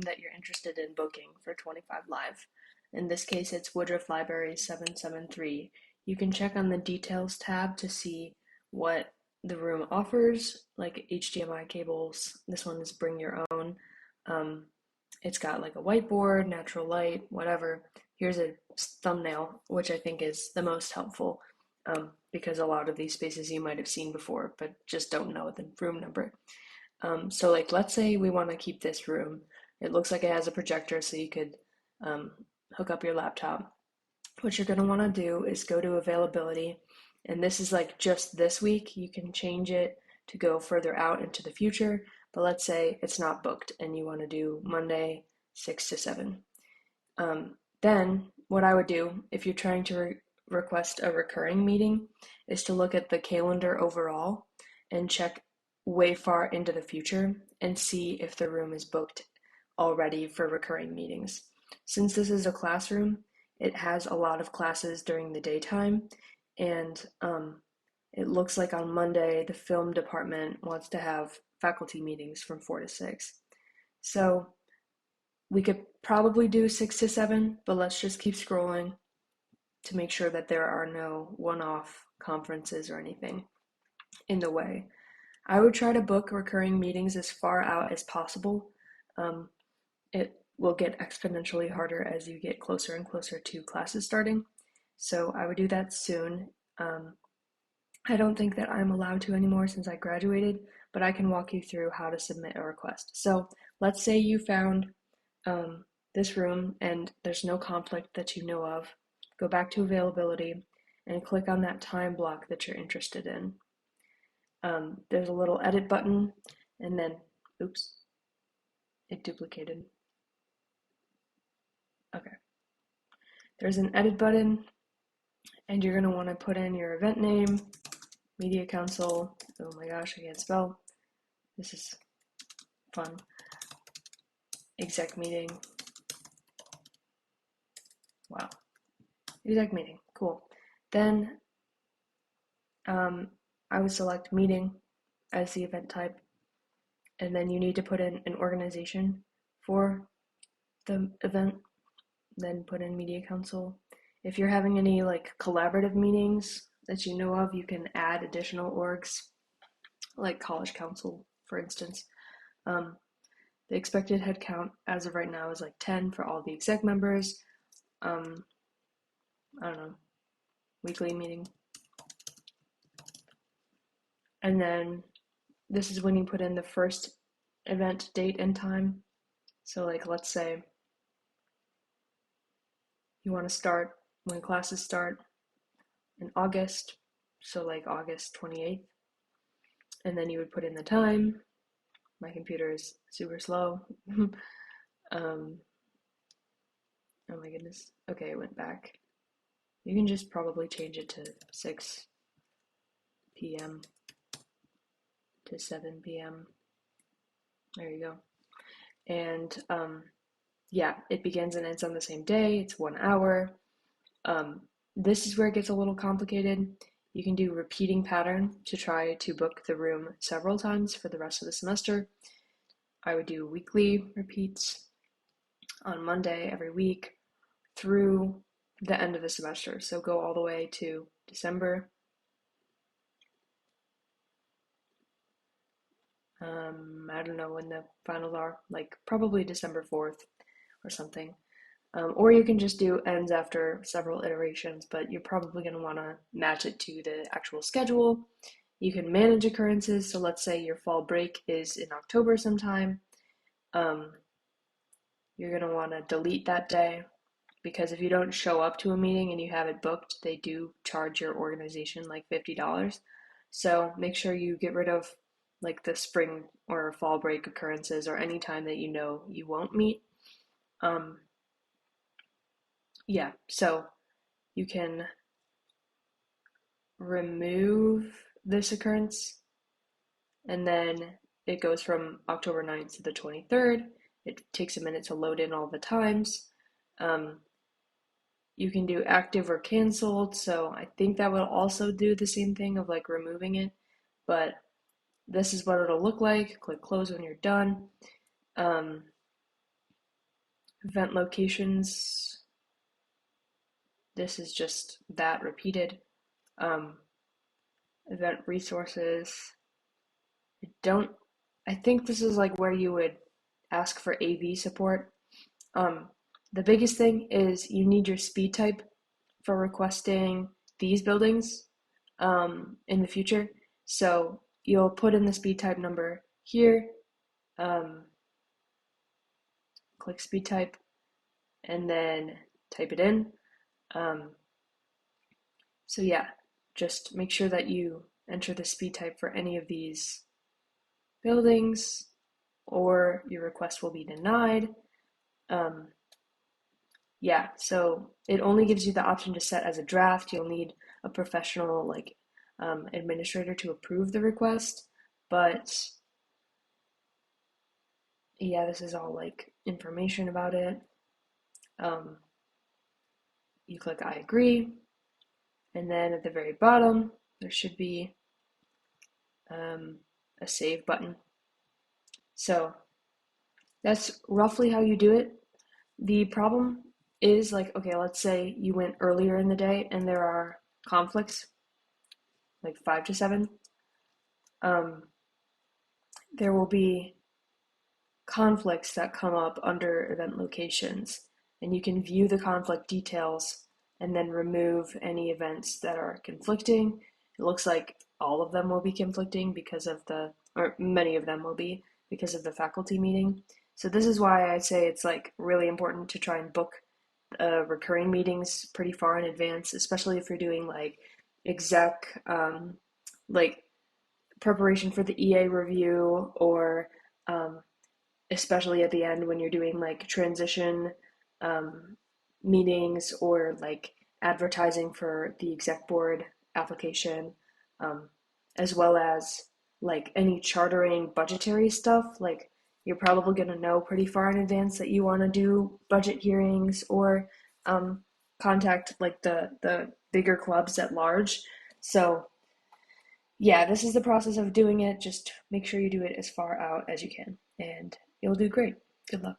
room that you're interested in booking for 25 Live. In this case, it's Woodruff Library 773. You can check on the details tab to see what the room offers, like HDMI cables. This one is bring your own. It's got like a whiteboard, natural light, whatever. Here's a thumbnail, which I think is the most helpful because a lot of these spaces you might have seen before, but just don't know the room number. So like, let's say we want to keep this room. It looks like it has a projector, so you could hook up your laptop. What you're going to want to do is go to availability, and this is like just this week. You can change it to go further out into the future, but let's say it's not booked and you want to do Monday 6 to 7. Then what I would do if you're trying to request a recurring meeting is to look at the calendar overall and check way far into the future and see if the room is booked already for recurring meetings. Since this is a classroom, it has a lot of classes during the daytime, and it looks like on Monday the film department wants to have faculty meetings from 4 to 6. So we could probably do 6 to 7, but let's just keep scrolling to make sure that there are no one-off conferences or anything in the way. I would try to book recurring meetings as far out as possible. It will get exponentially harder as you get closer and closer to classes starting. So I would do that soon. I don't think that I'm allowed to anymore since I graduated, but I can walk you through how to submit a request. So let's say you found this room and there's no conflict that you know of. Go back to availability and click on that time block that you're interested in. There's a little edit button, and then, oops, it duplicated. Okay. There's an edit button, and you're going to want to put in your event name, media council. Oh my gosh, I can't spell. This is fun. Exec meeting. Wow. Exec meeting. Cool. Then I would select meeting as the event type, and then you need to put in an organization for the event, then put in media council. If you're having any like collaborative meetings that you know of, you can add additional orgs, like college council, for instance. The expected head count as of right now is like 10 for all the exec members. I don't know, weekly meeting. And then this is when you put in the first event date and time. So like, let's say you want to start when classes start in August, so like August 28th. And then you would put in the time. My computer is super slow. Oh my goodness. Okay, it went back. You can just probably change it to 6 p.m. to 7 p.m. There you go. And yeah, it begins and ends on the same day. It's 1 hour. This is where it gets a little complicated. You can do repeating pattern to try to book the room several times for the rest of the semester. I would do weekly repeats on Monday every week through the end of the semester. So go all the way to December. I don't know when the finals are, like probably December 4th or something. Or you can just do ends after several iterations, but you're probably going to want to match it to the actual schedule. You can manage occurrences. So let's say your fall break is in October sometime. You're going to want to delete that day, because if you don't show up to a meeting and you have it booked, they do charge your organization like $50. So make sure you get rid of like the spring or fall break occurrences or any time that you know you won't meet. Yeah, so you can remove this occurrence, and then it goes from October 9th to the 23rd. It takes a minute to load in all the times. You can do active or canceled, so I think that will also do the same thing of like removing it, but this is what it'll look like. Click close when you're done. Event locations, this is just that repeated. Um, Event resources, don't, I think this is like where you would ask for AV support. Um, the biggest thing is you need your speed type for requesting these buildings in the future. So you'll put in the speed type number here, um, click speed type, and then type it in. Um, so yeah, just make sure that you enter the speed type for any of these buildings or your request will be denied. Um, yeah, so it only gives you the option to set as a draft. You'll need a professional administrator to approve the request, but yeah, this is all like information about it. Um, you click I agree, and then at the very bottom there should be a save button. So that's roughly how you do it. The problem is like, okay, let's say you went earlier in the day and there are conflicts, like 5 to 7. Um, there will be conflicts that come up under event locations, and you can view the conflict details and then remove any events that are conflicting. It looks like all of them will be conflicting because of or many of them will be because of the faculty meeting. So this is why I say it's like really important to try and book recurring meetings pretty far in advance, especially if you're doing like exec, like preparation for the EA review, or um, especially at the end when you're doing like transition um, meetings or like advertising for the exec board application, um, as well as like any chartering budgetary stuff. Like you're probably going to know pretty far in advance that you want to do budget hearings or um, contact like the bigger clubs at large. So yeah, this is the process of doing it. Just make sure you do it as far out as you can, and you'll do great. Good luck.